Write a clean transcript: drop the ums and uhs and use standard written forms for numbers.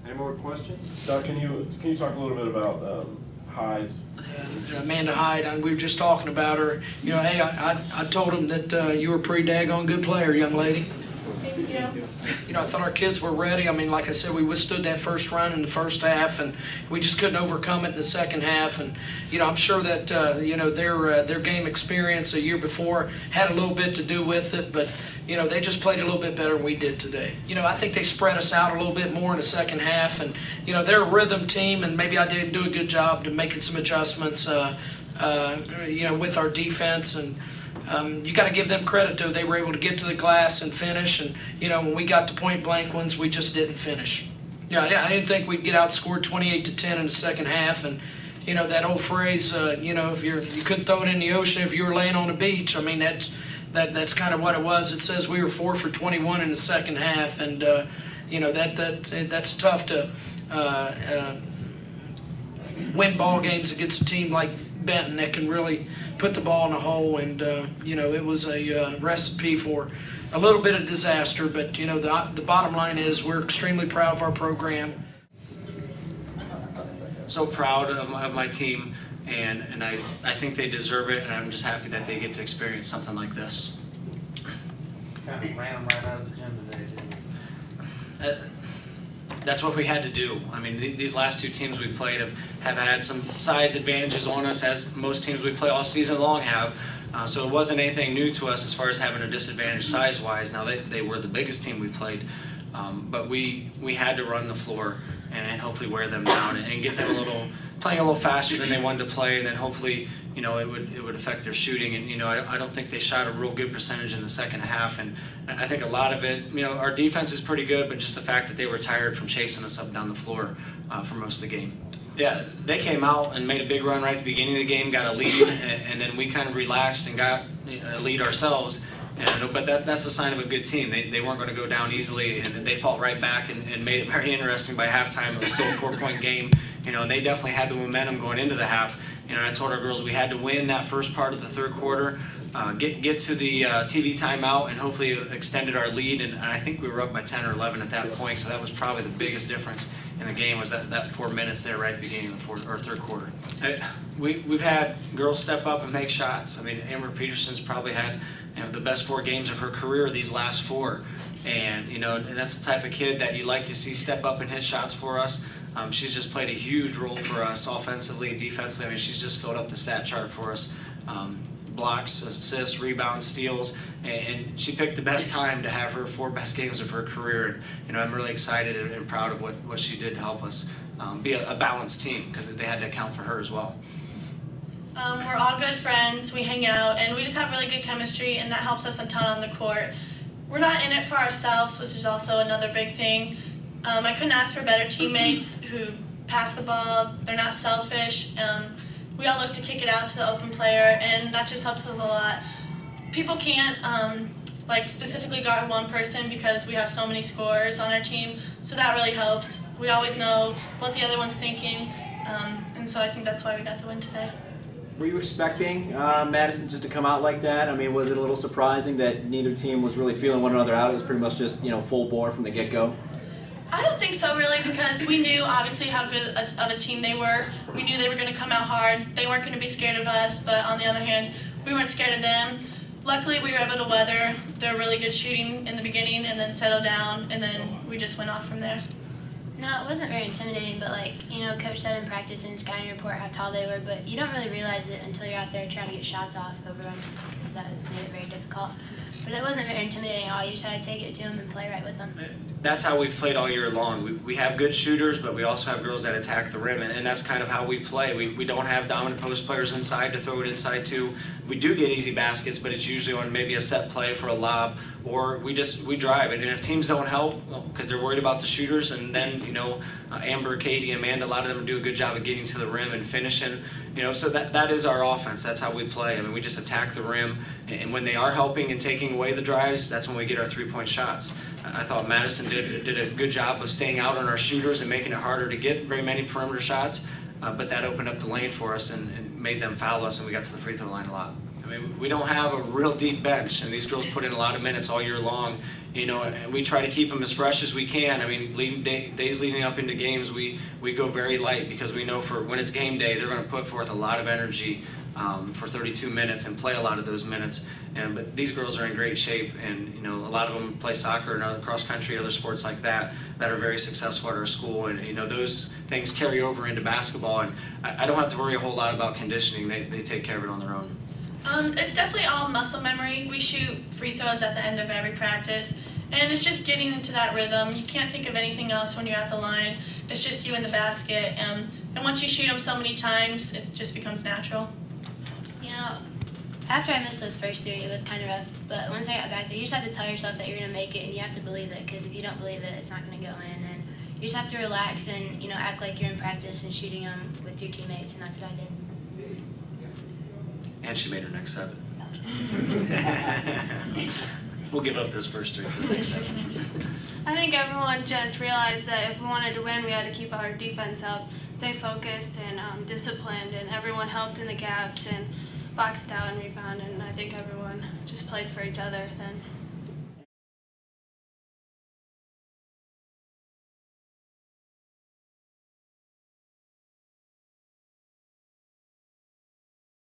Any more questions? Doug, can you talk a little bit about Hyde? Amanda Hyde, we were just talking about her. You know, hey, I told him that you were a pretty daggone good player, young lady. Thank you. You know, I thought our kids were ready. I mean, like I said, we withstood that first run in the first half, and we just couldn't overcome it in the second half. And you know, I'm sure that you know, their game experience a year before had a little bit to do with it, but you know, they just played a little bit better than we did today. You know, I think they spread us out a little bit more in the second half, and you know, they're a rhythm team, and maybe I didn't do a good job to making some adjustments, you know, with our defense. And you got to give them credit, though. They were able to get to the glass and finish, and you know, when we got to point blank ones, we just didn't finish. Yeah, I didn't think we'd get outscored 28-10 in the second half, and you know, that old phrase, you know, if you couldn't throw it in the ocean if you were laying on the beach. I mean, that's kind of what it was. It says we were 4 for 21 in the second half, and you know, that's tough to win ball games against a team like Benton that can really put the ball in the hole. And you know, it was a recipe for a little bit of disaster. But you know, the bottom line is we're extremely proud of our program. So proud of my team, and I think they deserve it, and I'm just happy that they get to experience something like this. Kind of ran them right out of the gym today, didn't you? That's what we had to do. I mean, these last two teams we played have had some size advantages on us, as most teams we play all season long have. So it wasn't anything new to us as far as having a disadvantage size-wise. Now, they were the biggest team we played, but we had to run the floor and hopefully wear them down and get them playing a little faster than they wanted to play, and then hopefully, you know, it would affect their shooting. And you know, I don't think they shot a real good percentage in the second half, and I think a lot of it, you know, our defense is pretty good, but just the fact that they were tired from chasing us up down the floor for most of the game. Yeah, they came out and made a big run right at the beginning of the game, got a lead, and then we kind of relaxed and got a lead ourselves. But that's a sign of a good team. They weren't going to go down easily, and they fought right back and made it very interesting by halftime. It was still a 4-point game, you know, and they definitely had the momentum going into the half. You know, and I told our girls we had to win that first part of the third quarter, get to the TV timeout, and hopefully it extended our lead. And I think we were up by 10 or 11 at that point, so that was probably the biggest difference in the game, was that 4 minutes there right at the beginning of the third quarter. We've had girls step up and make shots. I mean, Amber Peterson's probably had, you know, the best 4 games of her career these last 4, and you know, and that's the type of kid that you like to see step up and hit shots for us. She's just played a huge role for us offensively and defensively. I mean, she's just filled up the stat chart for us. Blocks, assists, rebounds, steals, and she picked the best time to have her 4 best games of her career. And you know, I'm really excited and proud of what she did to help us be a balanced team, because they had to account for her as well. We're all good friends, we hang out, and we just have really good chemistry, and that helps us a ton on the court. We're not in it for ourselves, which is also another big thing. I couldn't ask for better teammates who pass the ball, they're not selfish. We all look to kick it out to the open player, and that just helps us a lot. People can't like specifically guard one person because we have so many scorers on our team, so that really helps. We always know what the other one's thinking, and so I think that's why we got the win today. Were you expecting Madison just to come out like that? I mean, was it a little surprising that neither team was really feeling one another out? It was pretty much just, you know, full bore from the get-go? I don't think so, really, because we knew obviously how good of a team they were. We knew they were going to come out hard. They weren't going to be scared of us, but on the other hand, we weren't scared of them. Luckily, we were able to weather their really good shooting in the beginning and then settle down, and then we just went off from there. No, it wasn't very intimidating, but like, you know, Coach said in practice and scouting report how tall they were, but you don't really realize it until you're out there trying to get shots off over them, because that made it very difficult. But it wasn't very intimidating at all. You just had to take it to them and play right with them. That's how we've played all year long. We have good shooters, but we also have girls that attack the rim, and that's kind of how we play. We don't have dominant post players inside to throw it inside to. We do get easy baskets, but it's usually on maybe a set play for a lob, or we drive it. And if teams don't help, because they're worried about the shooters, and then, you know, Amber, Katie, Amanda, a lot of them do a good job of getting to the rim and finishing. You know, so that is our offense. That's how we play. I mean, we just attack the rim, and when they are helping and taking away the drives, that's when we get our 3-point shots. I thought Madison did a good job of staying out on our shooters and making it harder to get very many perimeter shots, but that opened up the lane for us and made them foul us, and we got to the free throw line a lot. I mean, we don't have a real deep bench, and these girls put in a lot of minutes all year long, and we try to keep them as fresh as we can. I mean, days leading up into games, we go very light because we know for when it's game day, they're going to put forth a lot of energy for 32 minutes and play a lot of those minutes. But these girls are in great shape, and a lot of them play soccer and cross country, other sports like that are very successful at our school. And those things carry over into basketball, and I don't have to worry a whole lot about conditioning. They take care of it on their own. It's definitely all muscle memory. We shoot free throws at the end of every practice, and it's just getting into that rhythm. You can't think of anything else when you're at the line. It's just you in the basket, and once you shoot them so many times, it just becomes natural. After I missed those first 3, it was kind of rough. But once I got back there, you just have to tell yourself that you're going to make it, and you have to believe it, because if you don't believe it, it's not going to go in. And you just have to relax and act like you're in practice and shooting them with your teammates, and that's what I did. And she made her next 7. We'll give up those first 3 for the next 7. I think everyone just realized that if we wanted to win, we had to keep our defense up, stay focused and disciplined, and everyone helped in the gaps and boxed out and rebounded, and I think everyone just played for each other then.